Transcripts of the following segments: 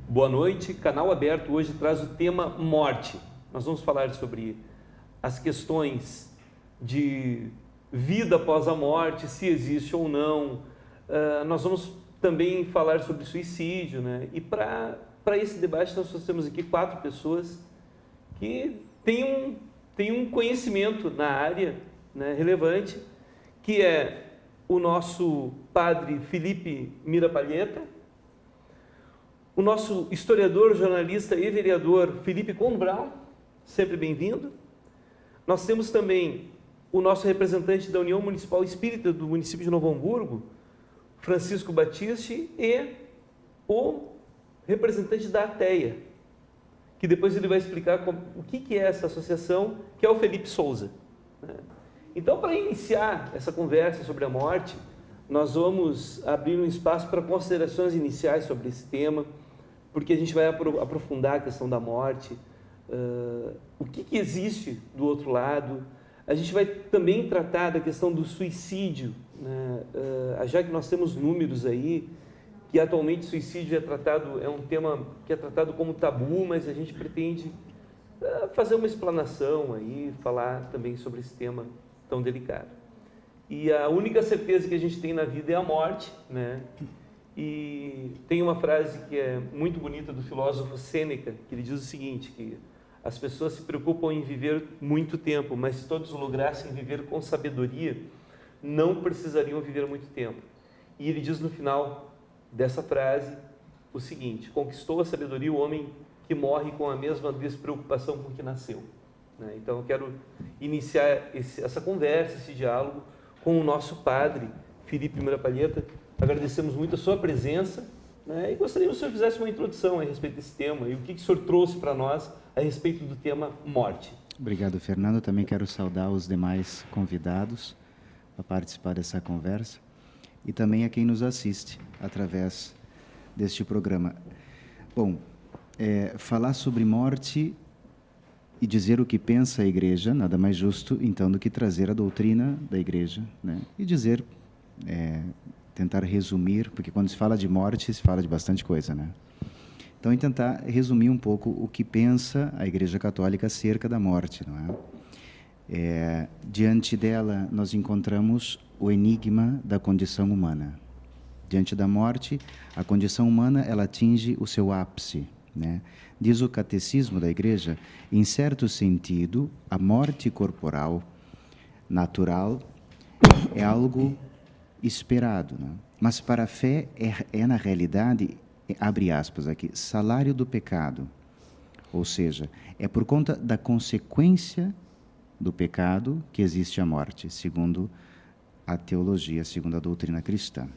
Boa noite, canal aberto hoje traz o tema morte. Nós vamos falar sobre as questões de vida após a morte, se existe ou não. Nós vamos também falar sobre suicídio, né? E para esse debate nós temos aqui 4 pessoas que têm um conhecimento na área, né, relevante, que é o nosso padre Felipe Mira Palheta, o nosso historiador, jornalista e vereador Felipe Combral, sempre bem-vindo. Nós temos também o nosso representante da União Municipal Espírita do município de Novo Hamburgo, Francisco Battisti, e o representante da ATEA, que depois ele vai explicar o que é essa associação, que é o Felipe Souza. Então, para iniciar essa conversa sobre a morte, nós vamos abrir um espaço para considerações iniciais sobre esse tema, porque a gente vai aprofundar a questão da morte, o que existe do outro lado. A gente vai também tratar da questão do suicídio, né? Já que nós temos números aí, que atualmente suicídio é um tema que é tratado como tabu, mas a gente pretende fazer uma explanação aí, falar também sobre esse tema tão delicado. E a única certeza que a gente tem na vida é a morte, né? E tem uma frase que é muito bonita do filósofo Sêneca, que ele diz o seguinte, que as pessoas se preocupam em viver muito tempo, mas se todos lograssem viver com sabedoria, não precisariam viver muito tempo. E ele diz no final dessa frase o seguinte: conquistou a sabedoria o homem que morre com a mesma despreocupação com que nasceu. Então eu quero iniciar essa conversa, esse diálogo com o nosso padre Felipe Mira Palheta. Agradecemos muito a sua presença, né? E gostaríamos que o senhor fizesse uma introdução a respeito desse tema e o que o senhor trouxe para nós a respeito do tema morte. Obrigado, Fernando. Também quero saudar os demais convidados a participar dessa conversa e também a quem nos assiste através deste programa. Bom, falar sobre morte e dizer o que pensa a Igreja, nada mais justo, então, do que trazer a doutrina da Igreja, né? E dizer, tentar resumir, porque quando se fala de morte, se fala de bastante coisa, né? Então, tentar resumir um pouco o que pensa a Igreja Católica acerca da morte, não é? Diante dela, nós encontramos o enigma da condição humana. Diante da morte, a condição humana ela atinge o seu ápice, né? Diz o Catecismo da Igreja, em certo sentido, a morte corporal natural é algo esperado, né? Mas para a fé na realidade, abre aspas aqui, salário do pecado. Ou seja, é por conta da consequência do pecado que existe a morte, segundo a teologia, segundo a doutrina cristã.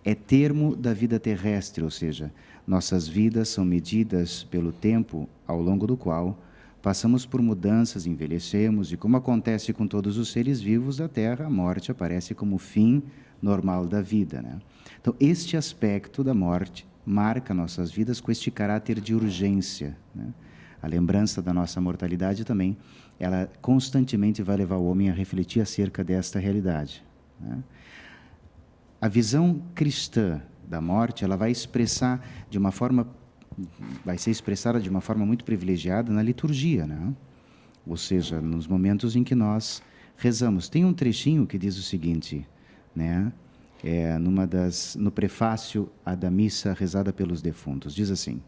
É termo da vida terrestre, ou seja, nossas vidas são medidas pelo tempo ao longo do qual passamos por mudanças, envelhecemos, e como acontece com todos os seres vivos da Terra, a morte aparece como o fim normal da vida, né? Então, este aspecto da morte marca nossas vidas com este caráter de urgência, né? A lembrança da nossa mortalidade também, ela constantemente vai levar o homem a refletir acerca desta realidade, né? A visão cristã da morte, ela vai ser expressada de uma forma muito privilegiada na liturgia, né? Ou seja, nos momentos em que nós rezamos. Tem um trechinho que diz o seguinte, né? No prefácio da missa rezada pelos defuntos, diz assim: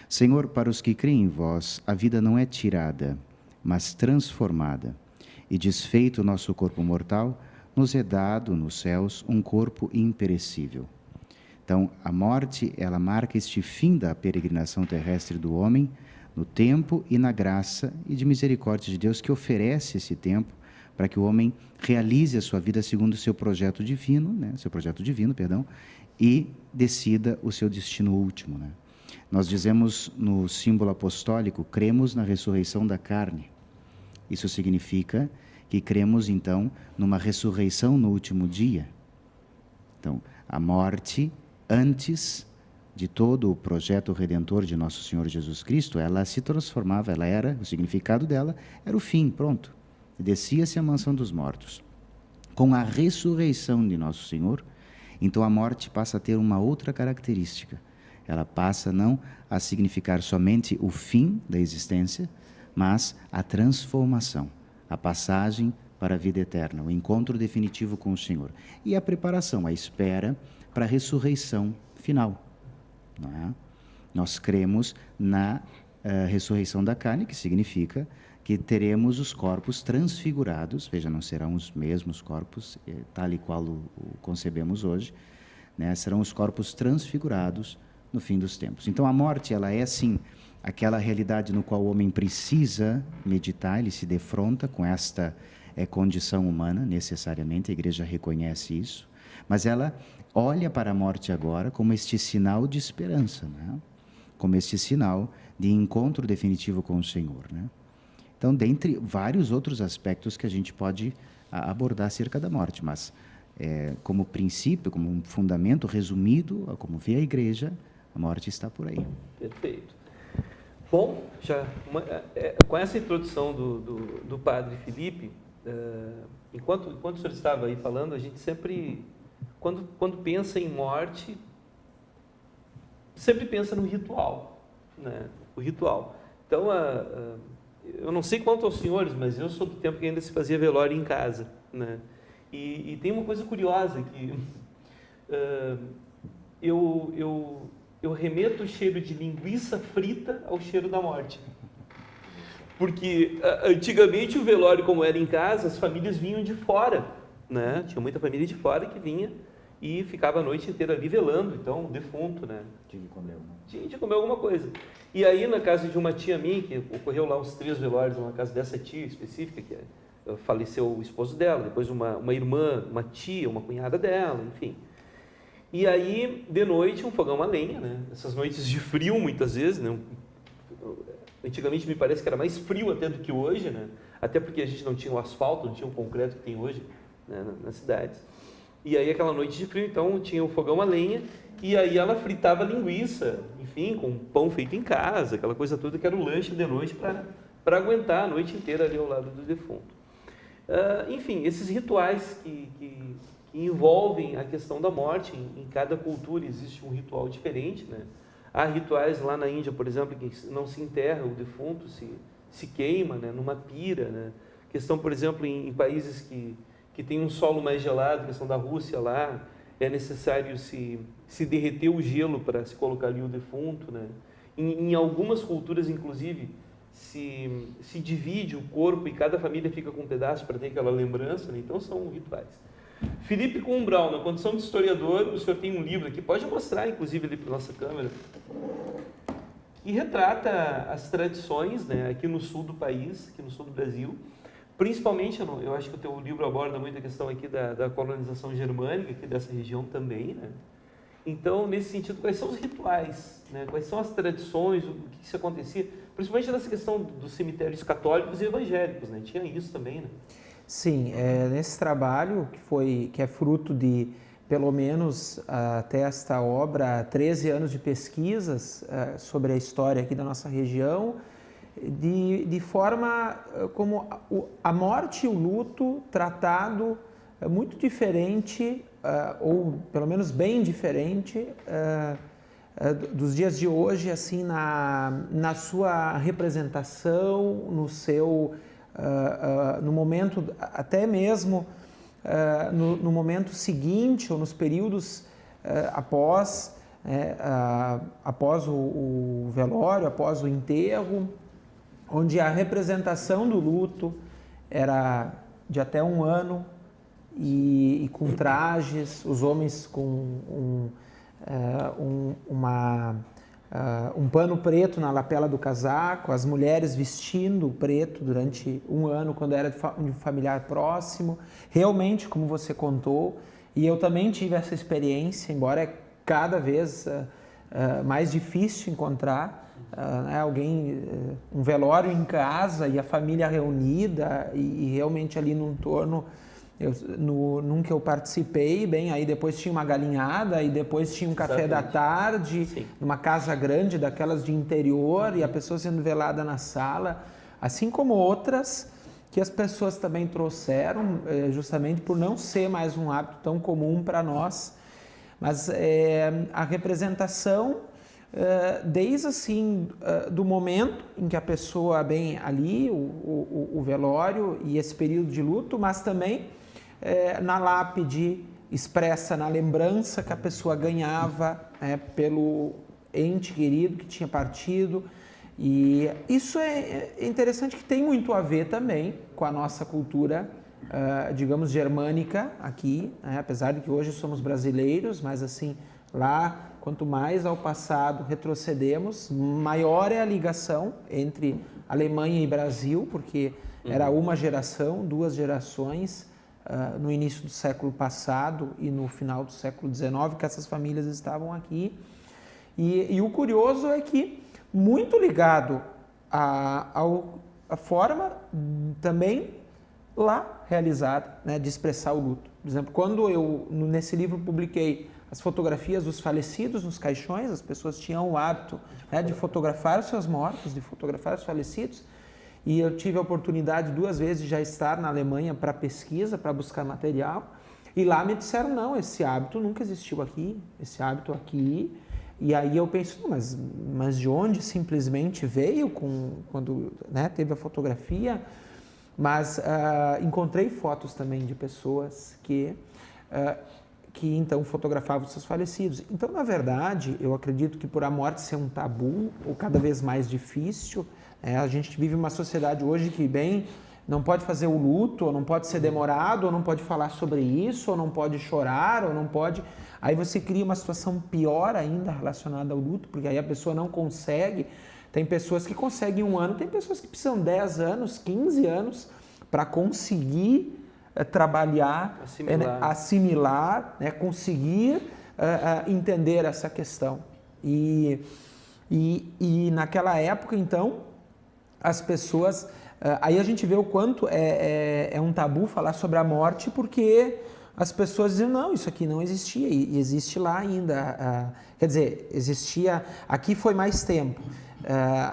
Senhor, para os que creem em vós, a vida não é tirada, mas transformada, e desfeito o nosso corpo mortal, nos é dado nos céus um corpo imperecível. Então, a morte, ela marca este fim da peregrinação terrestre do homem, no tempo e na graça e de misericórdia de Deus, que oferece esse tempo para que o homem realize a sua vida segundo o seu projeto divino, né? E decida o seu destino último, né? Nós dizemos no símbolo apostólico, cremos na ressurreição da carne. Isso significa que cremos, então, numa ressurreição no último dia. Então, a morte, antes de todo o projeto redentor de Nosso Senhor Jesus Cristo, ela se transformava, o significado dela era o fim, pronto. Descia-se à mansão dos mortos. Com a ressurreição de Nosso Senhor, então a morte passa a ter uma outra característica. Ela passa não a significar somente o fim da existência, mas a transformação, a passagem para a vida eterna, o encontro definitivo com o Senhor. E a preparação, a espera para a ressurreição final. Não é? Nós cremos na ressurreição da carne, que significa que teremos os corpos transfigurados, veja, não serão os mesmos corpos, tal e qual o concebemos hoje, né? Serão os corpos transfigurados no fim dos tempos. Então a morte, ela é sim aquela realidade no qual o homem precisa meditar, ele se defronta com esta condição humana, necessariamente, a igreja reconhece isso, mas ela olha para a morte agora como este sinal de esperança, né? Como este sinal de encontro definitivo com o Senhor, né? Então, dentre vários outros aspectos que a gente pode abordar acerca da morte, mas como princípio, como um fundamento resumido, como vê a igreja, a morte está por aí. Perfeito. Bom, com essa introdução do padre Felipe, enquanto o senhor estava aí falando, a gente sempre, quando pensa em morte, sempre pensa no ritual, né? O ritual. Então, eu não sei quanto aos senhores, mas eu sou do tempo que ainda se fazia velório em casa, né? E tem uma coisa curiosa que eu remeto o cheiro de linguiça frita ao cheiro da morte. Porque antigamente o velório, como era em casa, as famílias vinham de fora, né? Tinha muita família de fora que vinha e ficava a noite inteira ali velando, então, o defunto, né? Tinha de comer alguma coisa. E aí, na casa de uma tia minha, que ocorreu lá uns 3 velórios, numa casa dessa tia específica, que faleceu o esposo dela, depois uma irmã, uma tia, uma cunhada dela, enfim. E aí, de noite, um fogão a lenha, né? Essas noites de frio, muitas vezes, né? Antigamente me parece que era mais frio até do que hoje, né? Até porque a gente não tinha o asfalto, não tinha o concreto que tem hoje, né, nas cidades. E aí aquela noite de frio, então tinha o fogão a lenha, e aí ela fritava linguiça, enfim, com pão feito em casa, aquela coisa toda que era o lanche de noite para aguentar a noite inteira ali ao lado do defunto. Enfim, esses rituais que envolvem a questão da morte, em cada cultura existe um ritual diferente, né? Há rituais lá na Índia, por exemplo, que não se enterra o defunto, se queima, né, numa pira, né? Questão, por exemplo, em países que tem um solo mais gelado, questão da Rússia lá, é necessário se derreter o gelo para se colocar ali o defunto, né? Em algumas culturas, inclusive, se divide o corpo e cada família fica com um pedaço para ter aquela lembrança, né? Então são rituais. Felipe Cumbrão, na condição de historiador, o senhor tem um livro aqui, pode mostrar inclusive ali para a nossa câmera, que retrata as tradições, né, aqui no sul do país, aqui no sul do Brasil, principalmente, eu acho que o teu livro aborda muito a questão aqui da colonização germânica, aqui dessa região também, né? Então, nesse sentido, quais são os rituais, né? Quais são as tradições, o que isso acontecia, principalmente nessa questão dos cemitérios católicos e evangélicos, né? Tinha isso também, né? Sim, nesse trabalho, que é fruto de, pelo menos até esta obra, 13 anos de pesquisas sobre a história aqui da nossa região, de forma como a morte e o luto tratado muito diferente, ou pelo menos bem diferente, dos dias de hoje, assim, na sua representação, no momento, até mesmo no momento seguinte ou nos períodos após o velório, após o enterro, onde a representação do luto era de até 1 ano e com trajes, os homens com um pano preto na lapela do casaco, as mulheres vestindo preto durante 1 ano, quando era de um familiar próximo, realmente, como você contou, e eu também tive essa experiência, embora cada vez mais difícil encontrar, né, alguém, um velório em casa e a família reunida e realmente ali num torno, num que eu participei, bem, aí depois tinha uma galinhada e depois tinha um café da tarde, Sim. numa casa grande daquelas de interior e a pessoa sendo velada na sala, assim como outras que as pessoas também trouxeram, justamente por não ser mais um hábito tão comum para nós. Mas a representação, desde assim, do momento em que a pessoa, bem, ali, o velório e esse período de luto, mas também na lápide, expressa na lembrança que a pessoa ganhava pelo ente querido que tinha partido. E isso é interessante, que tem muito a ver também com a nossa cultura, digamos, germânica aqui, né? Apesar de que hoje somos brasileiros, mas assim, lá, quanto mais ao passado retrocedemos, maior é a ligação entre Alemanha e Brasil, porque era uma geração, 2 gerações, no início do século passado e no final do século XIX, que essas famílias estavam aqui. E o curioso é que, muito ligado à forma também lá realizada, né, de expressar o luto. Por exemplo, quando eu, nesse livro, publiquei as fotografias dos falecidos nos caixões, as pessoas tinham o hábito, né, de fotografar os seus mortos, de fotografar os falecidos, e eu tive a oportunidade 2 vezes de já estar na Alemanha para pesquisa, para buscar material, e lá me disseram, não, esse hábito nunca existiu aqui, esse hábito aqui. E aí eu penso, mas de onde simplesmente veio quando, né, teve a fotografia? Mas encontrei fotos também de pessoas que então fotografavam seus falecidos. Então, na verdade, eu acredito que por a morte ser um tabu, ou cada vez mais difícil, a gente vive uma sociedade hoje que, bem, não pode fazer o luto, ou não pode ser demorado, ou não pode falar sobre isso, ou não pode chorar, ou não pode... Aí você cria uma situação pior ainda relacionada ao luto, porque aí a pessoa não consegue. Tem pessoas que conseguem 1 ano, tem pessoas que precisam 10 anos, 15 anos para conseguir trabalhar, assimilar, né, conseguir entender essa questão. E naquela época, então, as pessoas... aí a gente vê o quanto é um tabu falar sobre a morte, porque... as pessoas diziam, não, isso aqui não existia, e existe lá ainda. Quer dizer, existia... Aqui foi mais tempo.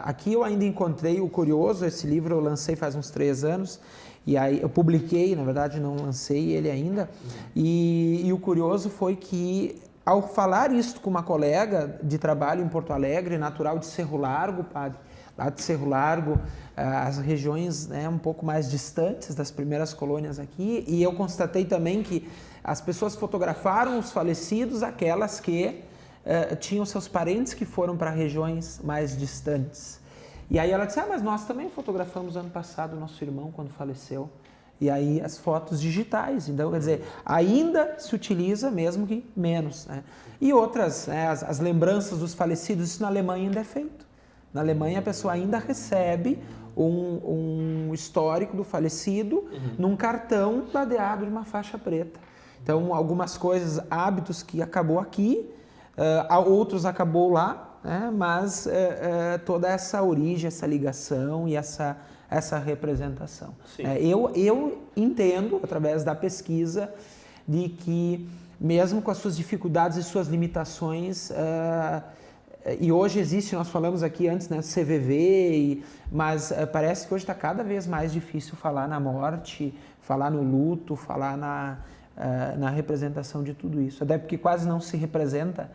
Aqui eu ainda encontrei o curioso, esse livro eu lancei faz uns 3 anos, e aí eu publiquei, na verdade não lancei ele ainda, e o curioso foi que, ao falar isso com uma colega de trabalho em Porto Alegre, natural de Cerro Largo, padre, lá de Cerro Largo, as regiões, né, um pouco mais distantes das primeiras colônias aqui, e eu constatei também que as pessoas fotografaram os falecidos, aquelas que tinham seus parentes que foram para regiões mais distantes. E aí ela disse, mas nós também fotografamos ano passado o nosso irmão quando faleceu. E aí as fotos digitais, então, quer dizer, ainda se utiliza, mesmo que menos, né? E outras, né, as lembranças dos falecidos, isso na Alemanha ainda é feito. Na Alemanha a pessoa ainda recebe um histórico do falecido num cartão ladeado de uma faixa preta. Então, algumas coisas, hábitos que acabou aqui, outros acabou lá, né? Mas toda essa origem, essa ligação e essa representação. Eu entendo, através da pesquisa, de que mesmo com as suas dificuldades e suas limitações, e hoje existe, nós falamos aqui antes, né, CVV, mas parece que hoje está cada vez mais difícil falar na morte, falar no luto, falar na representação de tudo isso. Até porque quase não se representa,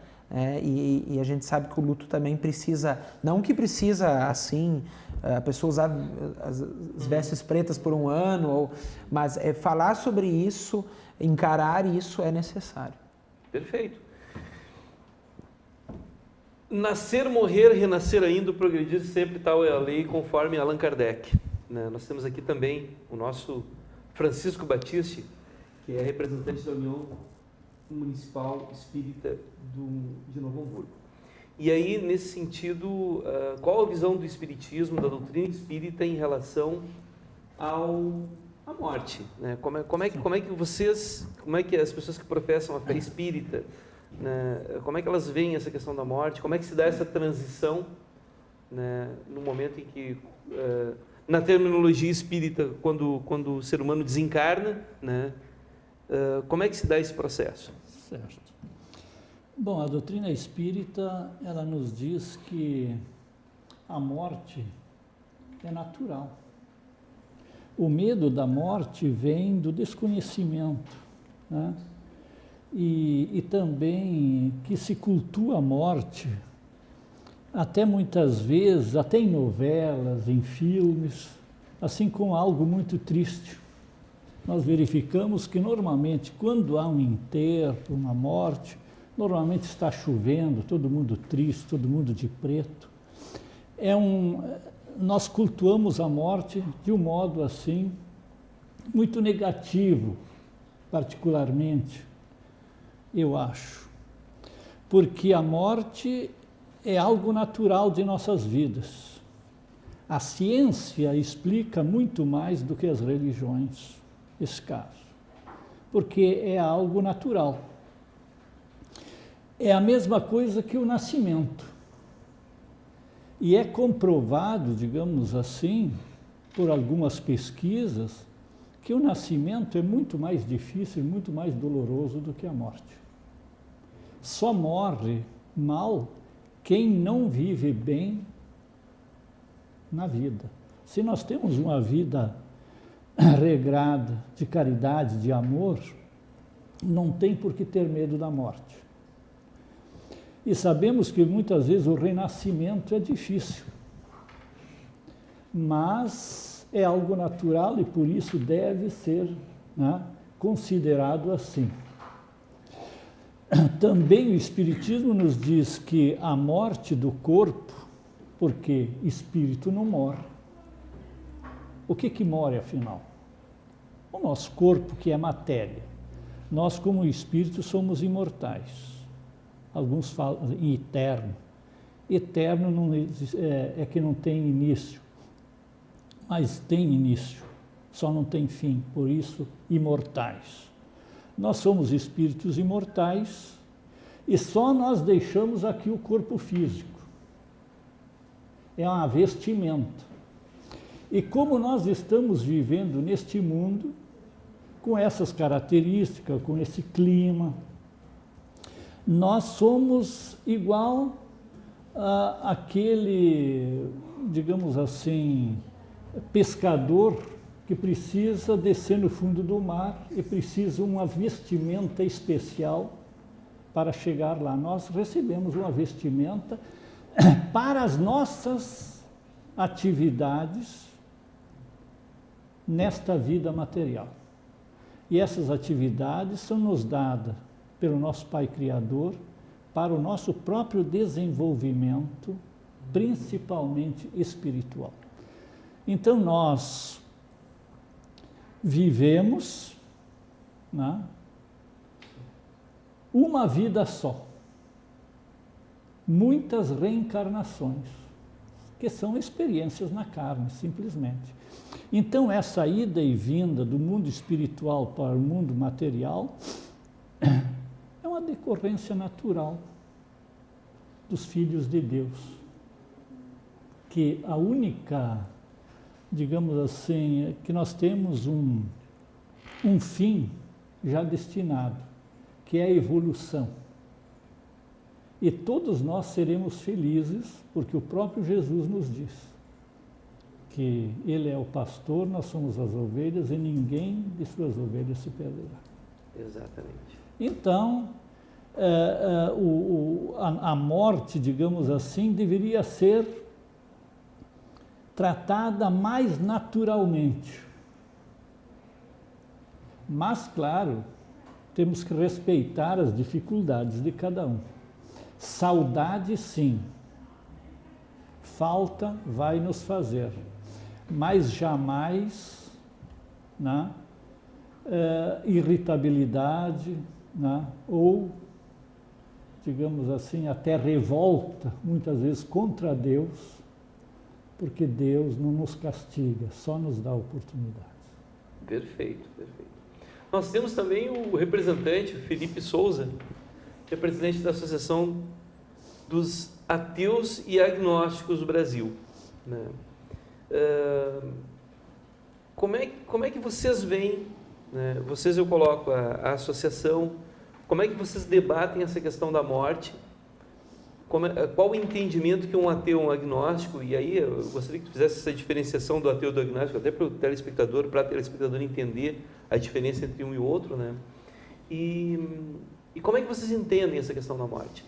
e a gente sabe que o luto também precisa, não que precisa assim, a pessoa usar as vestes pretas por 1 ano, mas falar sobre isso, encarar isso é necessário. Perfeito. Nascer, morrer, renascer ainda, progredir sempre, tal é a lei, conforme Allan Kardec. Né? Nós temos aqui também o nosso Francisco Battisti, que é representante da União Municipal Espírita de Novo Hamburgo. E aí, nesse sentido, qual a visão do Espiritismo, da doutrina espírita em relação à morte? Né? Como é que as pessoas que professam a fé espírita né? Como é que elas veem essa questão da morte? Como é que se dá essa transição, né, no momento em que, na terminologia espírita, quando o ser humano desencarna, né, como é que se dá esse processo? Certo. Bom, a doutrina espírita, ela nos diz que a morte é natural. O medo da morte vem do desconhecimento, né? E também que se cultua a morte, até muitas vezes, até em novelas, em filmes, assim como algo muito triste. Nós verificamos que normalmente quando há um enterro, uma morte, normalmente está chovendo, todo mundo triste, todo mundo de preto. Nós cultuamos a morte de um modo assim, muito negativo, particularmente, eu acho. Porque a morte é algo natural de nossas vidas. A ciência explica muito mais do que as religiões, esse caso. Porque é algo natural. É a mesma coisa que o nascimento. E é comprovado, digamos assim, por algumas pesquisas, que o nascimento é muito mais difícil, muito mais doloroso do que a morte. Só morre mal quem não vive bem na vida. Se nós temos uma vida regrada, de caridade, de amor, não tem por que ter medo da morte. E sabemos que muitas vezes o renascimento é difícil, mas é algo natural e por isso deve ser, né, considerado assim. Também o Espiritismo nos diz que a morte do corpo, porque espírito não morre. O que morre afinal? O nosso corpo, que é matéria. Nós, como espírito, somos imortais. Alguns falam em eterno. Eterno não é que não tem início, mas tem início, só não tem fim, por isso, imortais. Nós somos espíritos imortais e só nós deixamos aqui o corpo físico. É uma vestimenta. E como nós estamos vivendo neste mundo, com essas características, com esse clima, nós somos igual àquele, digamos assim, pescador que precisa descer no fundo do mar e precisa uma vestimenta especial para chegar lá. Nós recebemos uma vestimenta para as nossas atividades nesta vida material. E essas atividades são nos dadas pelo nosso Pai Criador, para o nosso próprio desenvolvimento, principalmente espiritual. Então, nós vivemos, né, uma vida só, muitas reencarnações, que são experiências na carne, simplesmente. Então, essa ida e vinda do mundo espiritual para o mundo material é uma decorrência natural dos filhos de Deus, que a única, digamos assim, que nós temos um fim já destinado, que é a evolução. E todos nós seremos felizes, porque o próprio Jesus nos diz que Ele é o pastor, nós somos as ovelhas e ninguém de suas ovelhas se perderá. Exatamente. Então, a morte, digamos assim, deveria ser tratada mais naturalmente. Mas, claro, temos que respeitar as dificuldades de cada um. Saudade, sim. Falta vai nos fazer, mas jamais, né, irritabilidade, né, ou, digamos assim, até revolta, muitas vezes, contra Deus, porque Deus não nos castiga, só nos dá oportunidades. Perfeito, perfeito. Nós temos também o representante, Felipe Souza, é presidente da Associação dos Ateus e Agnósticos do Brasil, né? Como é que vocês veem, né? Vocês, eu coloco a associação, como é que vocês debatem essa questão da morte? Qual o entendimento que um ateu, um agnóstico, e aí eu gostaria que tu fizesse essa diferenciação do ateu e do agnóstico, até para o telespectador, entender a diferença entre um e outro, né? E como é que vocês entendem essa questão da morte?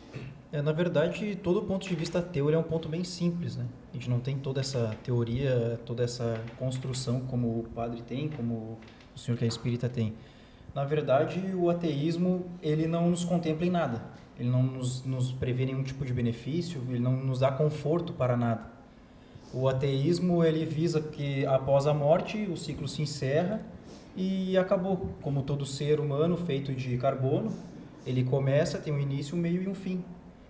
Na verdade, todo ponto de vista ateu é um ponto bem simples, né? A gente não tem toda essa teoria, toda essa construção como o padre tem, como o senhor que é espírita tem. Na verdade, o ateísmo, ele não nos contempla em nada. Ele não nos prevê nenhum tipo de benefício, ele não nos dá conforto para nada. O ateísmo, ele visa que após a morte o ciclo se encerra e acabou. Como todo ser humano feito de carbono, ele começa, tem um início, um meio e um fim.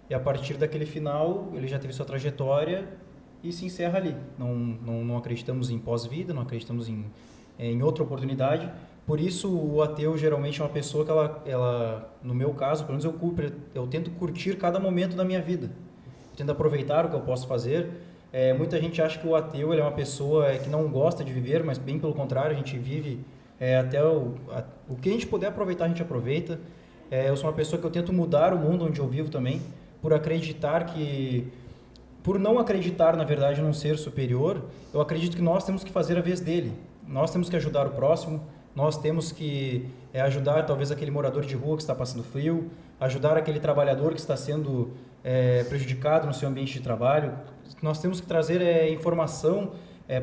E a partir daquele final, ele já teve sua trajetória e se encerra ali. Não acreditamos em pós-vida, não acreditamos em outra oportunidade. Por isso, o ateu geralmente é uma pessoa que ela, no meu caso, pelo menos eu tento curtir cada momento da minha vida. Eu tento aproveitar o que eu posso fazer. Muita gente acha que o ateu ele é uma pessoa que não gosta de viver, mas bem pelo contrário, a gente vive até o que a gente puder aproveitar, a gente aproveita. Eu sou uma pessoa que eu tento mudar o mundo onde eu vivo também, por não acreditar, na verdade, num ser superior, eu acredito que nós temos que fazer a vez dele. Nós temos que ajudar o próximo. Nós temos que ajudar talvez aquele morador de rua que está passando frio, ajudar aquele trabalhador que está sendo prejudicado no seu ambiente de trabalho. Nós temos que trazer informação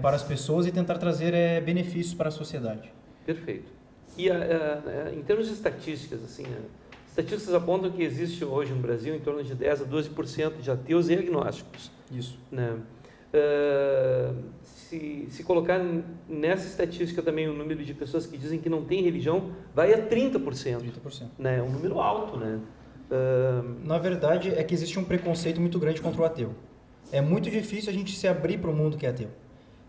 para as pessoas e tentar trazer benefícios para a sociedade. Perfeito. E em termos de estatísticas, assim, estatísticas apontam que existe hoje no Brasil em torno de 10 a 12% de ateus e agnósticos. Isso. Né? Se colocar nessa estatística também o número de pessoas que dizem que não tem religião, vai a 30%. 30%. Né? É um número alto, né? Na verdade, é que existe um preconceito muito grande contra o ateu. É muito difícil a gente se abrir para o mundo que é ateu.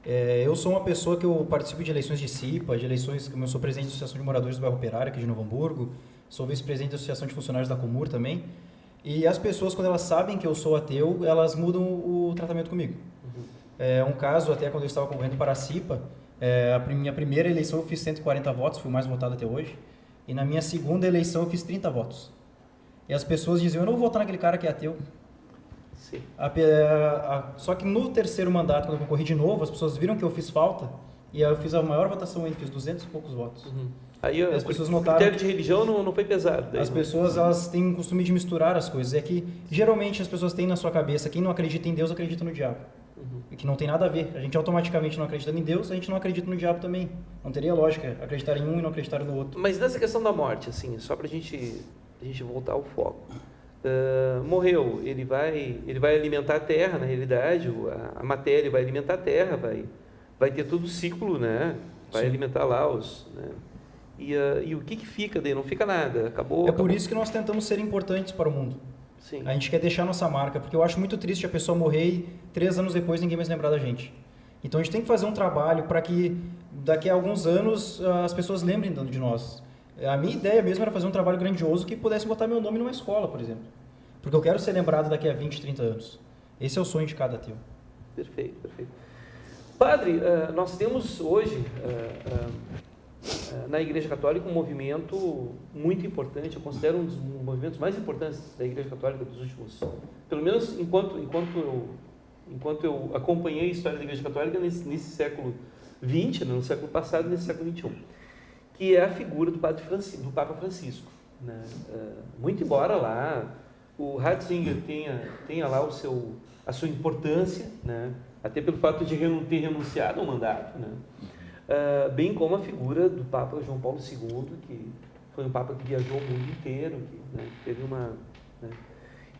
Eu sou uma pessoa que eu participo de eleições de CIPA, eu sou presidente da Associação de Moradores do Bairro Operário, aqui de Novo Hamburgo, sou vice-presidente da Associação de Funcionários da Comur também, e as pessoas, quando elas sabem que eu sou ateu, elas mudam o tratamento comigo. Um caso, até quando eu estava concorrendo para a CIPA, a minha primeira eleição eu fiz 140 votos, fui o mais votado até hoje, e na minha segunda eleição eu fiz 30 votos. E as pessoas diziam, eu não vou votar naquele cara que é ateu. Sim. Só que no terceiro mandato, quando eu concorri de novo, as pessoas viram que eu fiz falta, e eu fiz a maior votação ainda, fiz 200 e poucos votos. Uhum. Aí as pessoas o notaram, critério de religião não foi pesado. Daí, as pessoas elas têm o costume de misturar as coisas. É que geralmente as pessoas têm na sua cabeça, quem não acredita em Deus acredita no diabo. Uhum. E que não tem nada a ver. A gente automaticamente não acreditando em Deus, a gente não acredita no diabo também. Não teria lógica acreditar em um e não acreditar no outro. Mas nessa questão da morte, assim, só para a gente voltar ao foco. Morreu, ele vai alimentar a terra, na realidade, a matéria vai alimentar a terra, vai ter todo o ciclo, né? Vai Sim. alimentar lá né? E o que fica daí? Não fica nada, acabou. Por isso que nós tentamos ser importantes para o mundo. Sim. A gente quer deixar nossa marca, porque eu acho muito triste a pessoa morrer e 3 anos depois ninguém mais lembrar da gente. Então a gente tem que fazer um trabalho para que daqui a alguns anos as pessoas lembrem de nós. A minha ideia mesmo era fazer um trabalho grandioso que pudesse botar meu nome numa escola, por exemplo. Porque eu quero ser lembrado daqui a 20, 30 anos. Esse é o sonho de cada ateu. Perfeito, perfeito. Padre, nós temos hoje na Igreja Católica um movimento muito importante, eu considero um dos movimentos mais importantes da Igreja Católica dos últimos, pelo menos enquanto eu acompanhei a história da Igreja Católica nesse século XX, no século passado, nesse século XXI, que é a figura do Papa Francisco. Né? Muito embora lá o Ratzinger tenha lá a sua importância, né? Até pelo fato de ter renunciado ao mandato, né? Bem como a figura do Papa João Paulo II, que foi um Papa que viajou o mundo inteiro, que, né, teve uma... Né?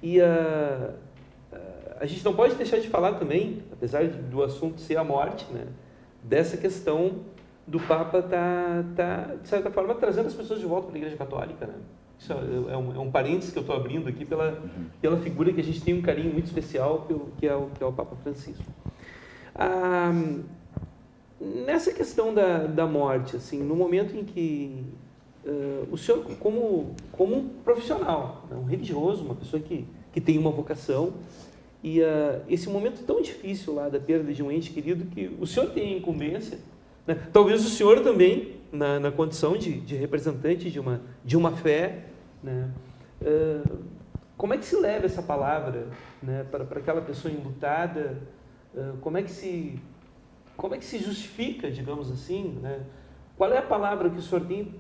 E a gente não pode deixar de falar também, apesar do assunto ser a morte, né, dessa questão do Papa de certa forma, trazendo as pessoas de volta para a Igreja Católica, né? Isso é um parênteses que eu estou abrindo aqui pela figura que a gente tem um carinho muito especial, que é o Papa Francisco. Nessa questão da morte, assim, no momento em que o senhor como um profissional, né, um religioso, uma pessoa que tem uma vocação, e esse momento tão difícil lá da perda de um ente querido, que o senhor tem a incumbência, né, talvez o senhor também, na condição de representante de uma fé, né, como é que se leva essa palavra, né, para aquela pessoa enlutada? Como é que se justifica, digamos assim, né? Qual é a palavra que o senhor tem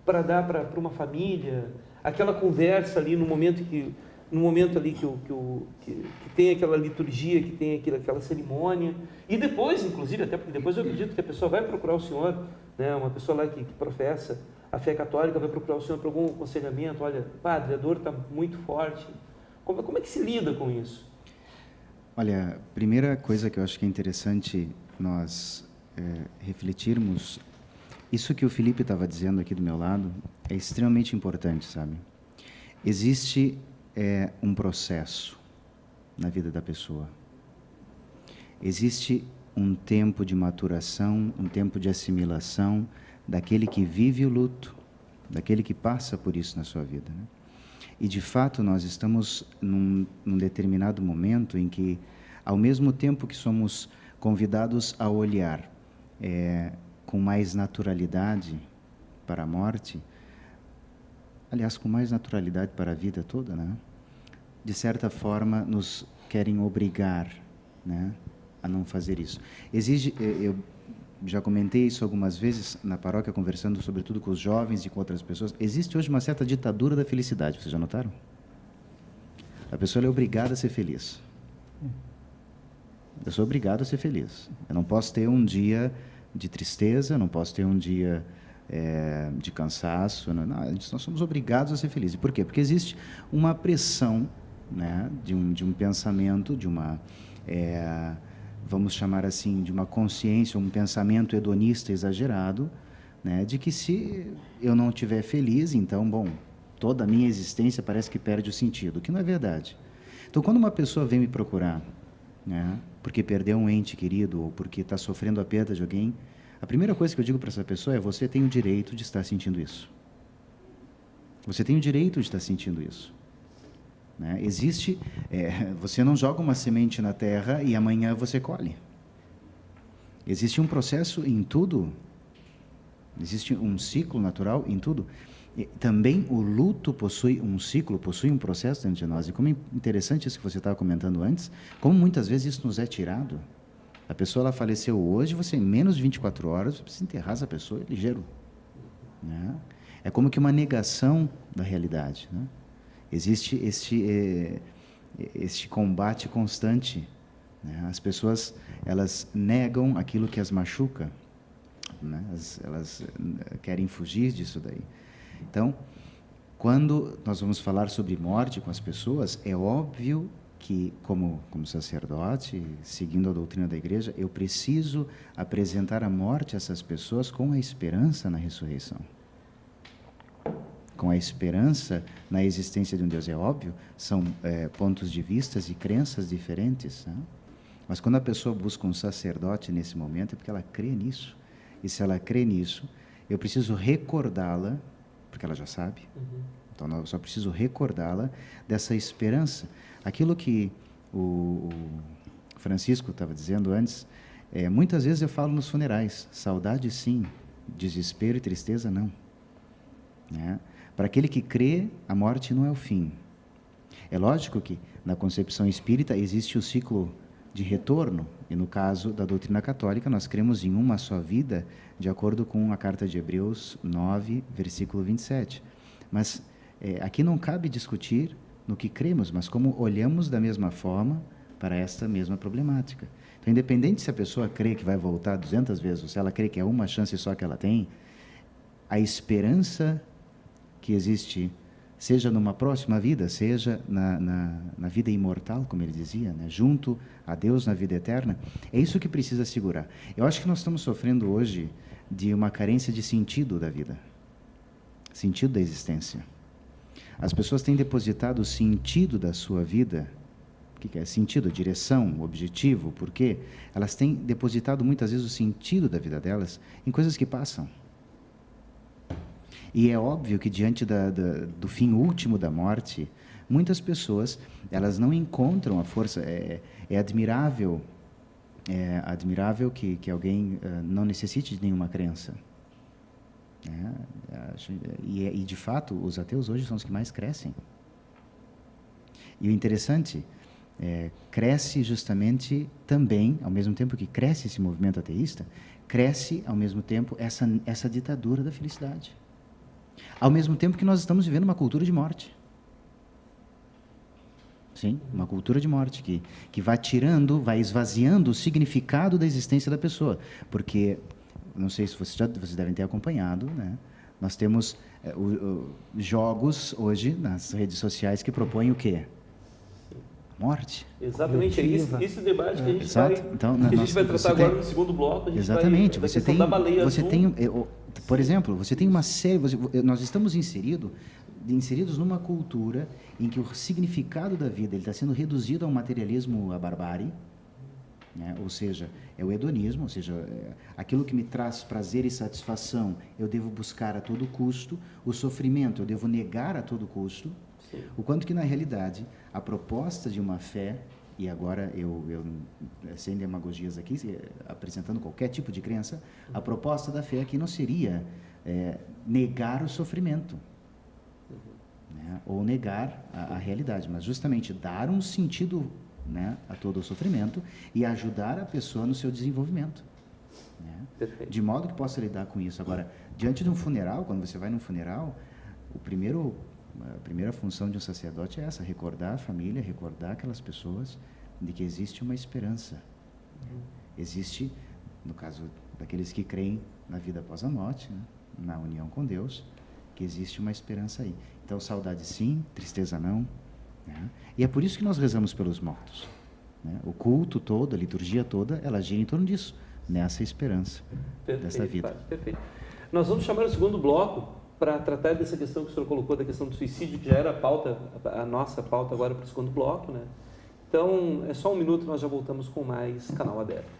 para dar para uma família? Aquela conversa ali no momento ali que tem aquela liturgia, que tem aquela cerimônia, e depois, inclusive, até porque depois eu acredito que a pessoa vai procurar o senhor, né? Uma pessoa lá que professa a fé católica vai procurar o senhor para algum aconselhamento. Olha, padre, a dor está muito forte. Como é que se lida com isso? Olha, a primeira coisa que eu acho que é interessante nós refletirmos, isso que o Felipe estava dizendo aqui do meu lado é extremamente importante, sabe? Existe um processo na vida da pessoa. Existe um tempo de maturação, um tempo de assimilação daquele que vive o luto, daquele que passa por isso na sua vida, né? E, de fato, nós estamos num determinado momento em que, ao mesmo tempo que somos convidados a olhar com mais naturalidade para a morte, aliás, com mais naturalidade para a vida toda, né? De certa forma, nos querem obrigar, né, a não fazer isso. Eu já comentei isso algumas vezes na paróquia, conversando sobretudo com os jovens e com outras pessoas. Existe hoje uma certa ditadura da felicidade, vocês já notaram? A pessoa é obrigada a ser feliz. Eu sou obrigado a ser feliz. Eu não posso ter um dia de tristeza, não posso ter um dia de cansaço. Nós somos obrigados a ser felizes. Por quê? Porque existe uma pressão, né, de um pensamento, de uma... vamos chamar assim, de uma consciência, um pensamento hedonista exagerado, né, de que se eu não estiver feliz, então, bom, toda a minha existência parece que perde o sentido, o que não é verdade. Então, quando uma pessoa vem me procurar, né, porque perdeu um ente querido ou porque está sofrendo a perda de alguém, a primeira coisa que eu digo para essa pessoa é: você tem o direito de estar sentindo isso. Você tem o direito de estar sentindo isso. Né? Existe, você não joga uma semente na terra e amanhã você colhe. Existe um processo em tudo, existe um ciclo natural em tudo. E também o luto possui um ciclo, possui um processo dentro de nós. E como é interessante isso que você estava comentando antes, como muitas vezes isso nos é tirado. A pessoa ela faleceu hoje, você em menos de 24 horas, você precisa enterrar essa pessoa, é ligeiro. Né? É como que uma negação da realidade, né? Existe este combate constante, né? As pessoas, elas negam aquilo que as machuca, né? Elas querem fugir disso daí. Então, quando nós vamos falar sobre morte com as pessoas, é óbvio que, como sacerdote, seguindo a doutrina da Igreja, eu preciso apresentar a morte a essas pessoas com a esperança na ressurreição. Com a esperança na existência de um Deus. É óbvio, são pontos de vista e crenças diferentes, né? Mas quando a pessoa busca um sacerdote nesse momento, é porque ela crê nisso. E se ela crê nisso, eu preciso recordá-la, porque ela já sabe. Então, eu só preciso recordá-la dessa esperança. Aquilo que o Francisco estava dizendo antes, muitas vezes eu falo nos funerais: saudade sim, desespero e tristeza não. Né? Para aquele que crê, a morte não é o fim. É lógico que na concepção espírita existe o ciclo de retorno, e no caso da doutrina católica nós cremos em uma só vida, de acordo com a carta de Hebreus 9, versículo 27. Mas aqui não cabe discutir no que cremos, mas como olhamos da mesma forma para esta mesma problemática. Então, independente se a pessoa crê que vai voltar 200 vezes, ou se ela crê que é uma chance só que ela tem, a esperança que existe, seja numa próxima vida, seja na vida imortal, como ele dizia, né, junto a Deus na vida eterna, é isso que precisa segurar. Eu acho que nós estamos sofrendo hoje de uma carência de sentido da vida, sentido da existência. As pessoas têm depositado o sentido da sua vida. O que é sentido? Direção, objetivo, porquê? Elas têm depositado muitas vezes o sentido da vida delas em coisas que passam. E é óbvio que diante do fim último da morte, muitas pessoas, elas não encontram a força. É admirável que alguém não necessite de nenhuma crença. E de fato, os ateus hoje são os que mais crescem. E o interessante cresce justamente também, ao mesmo tempo que cresce esse movimento ateísta, cresce ao mesmo tempo essa ditadura da felicidade. Ao mesmo tempo que nós estamos vivendo uma cultura de morte. Sim, uma cultura de morte que vai vai esvaziando o significado da existência da pessoa. Porque, não sei se vocês devem ter acompanhado, né? Nós temos jogos hoje nas redes sociais que propõem o quê? Morte. Exatamente, esse debate que a gente a gente vai tratar agora no segundo bloco. Exatamente, você tem, da baleia azul. Por exemplo, você tem uma série, nós estamos inseridos numa cultura em que o significado da vida está sendo reduzido a um materialismo, à barbárie, né? Ou seja, é o hedonismo, ou seja, aquilo que me traz prazer e satisfação eu devo buscar a todo custo, o sofrimento eu devo negar a todo custo. Sim. O quanto que na realidade a proposta de uma fé, e agora eu sem demagogias aqui, apresentando qualquer tipo de crença, a proposta da fé aqui não seria negar o sofrimento, né, ou negar a realidade, mas justamente dar um sentido, né, a todo o sofrimento e ajudar a pessoa no seu desenvolvimento, né, de modo que possa lidar com isso. Agora, diante de um funeral, quando você vai num funeral, a primeira função de um sacerdote é essa: recordar a família, recordar aquelas pessoas de que existe uma esperança. Existe, no caso daqueles que creem na vida após a morte, né, na união com Deus, que existe uma esperança aí. Então, saudade sim, tristeza não, né? E é por isso que nós rezamos pelos mortos, né? O culto todo, a liturgia toda, ela gira em torno disso, nessa esperança dessa vida. Perfeito. Nós vamos chamar o segundo bloco para tratar dessa questão que o senhor colocou, da questão do suicídio, que já era a nossa pauta agora para o segundo bloco, né? Então, é só um minuto, nós já voltamos com mais Canal Aberto.